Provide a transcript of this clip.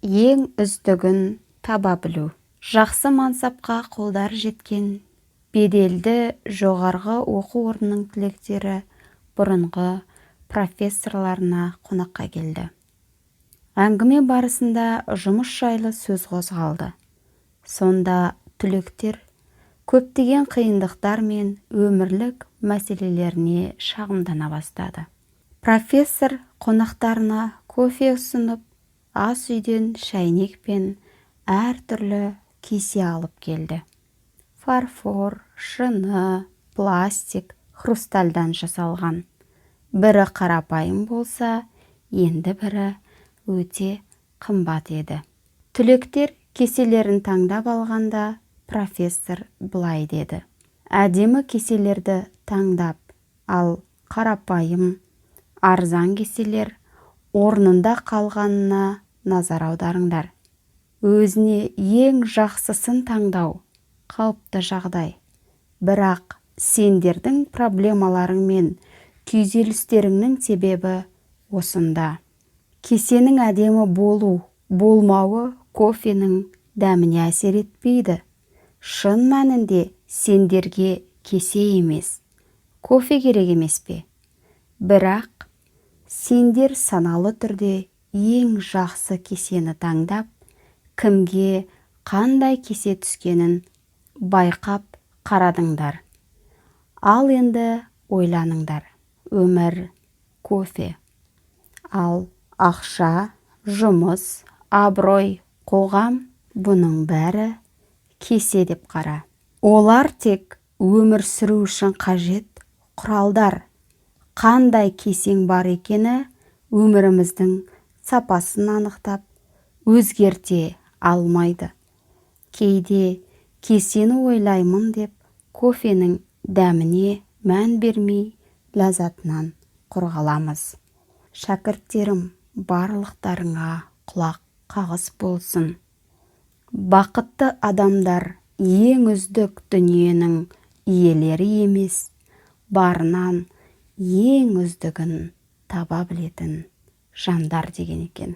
ең үздігін таба білу. Жақсы мансапқа қолдар жеткен беделді жоғарғы оқу орнының түлектері бұрынғы профессорларына қонаққа келді. Әңгіме барысында жұмыс жайлы сөз қозғалды. Сонда түлектер көптеген қиындықтар мен өмірлік мәселелеріне шағымдана бастады. Профессор қонақтарына кофе ұсынып, ас үйден шәйнек пен әртүрлі кесе алып келді. Фарфор, шыны, пластик, хрустальдан жасалған. Бірі қарапайым болса, енді бірі өте қымбат еді. Түлектер кеселерін таңдап алғанда профессор былай деді: әдемі кеселерді таңдап, ал қарапайым, арзан кеселер орнында қалғанына назар аударыңдар. Өзіне ең жақсысын таңдау қалыпты жағдай. Бірақ сендердің проблемаларың мен күйзелістеріңнің себебі осында. Кесенің әдемі болмауы кофенің дәміне әсер етпейді. Шын мәнінде сендерге кесе емес, кофе керек емес пе? Бірақ сендер саналы түрде ең жақсы кесені таңдап, кімге қандай кесе түскенін байқап қарадыңдар. Ал енді ойланыңдар. Өмір кофе. Ал ақша, жұмыс, абырой, қоғам, бұның бәрі кесе деп қара. Олар тек өмір сүру үшін қажет құралдар. Қандай кесең бар екені өміріміздің сапасын анықтап, өзгерте алмайды. Кейде кесені ойлаймын деп, кофенің дәміне мән бермей, ләззатынан құр қаламыз. Шәкірттерім, барлықтарыңа құлақ қағыс болсын. Бақытты адамдар ең үздік дүниенің иелері емес, барынан ең үздігін таба білетін жандар деген екен.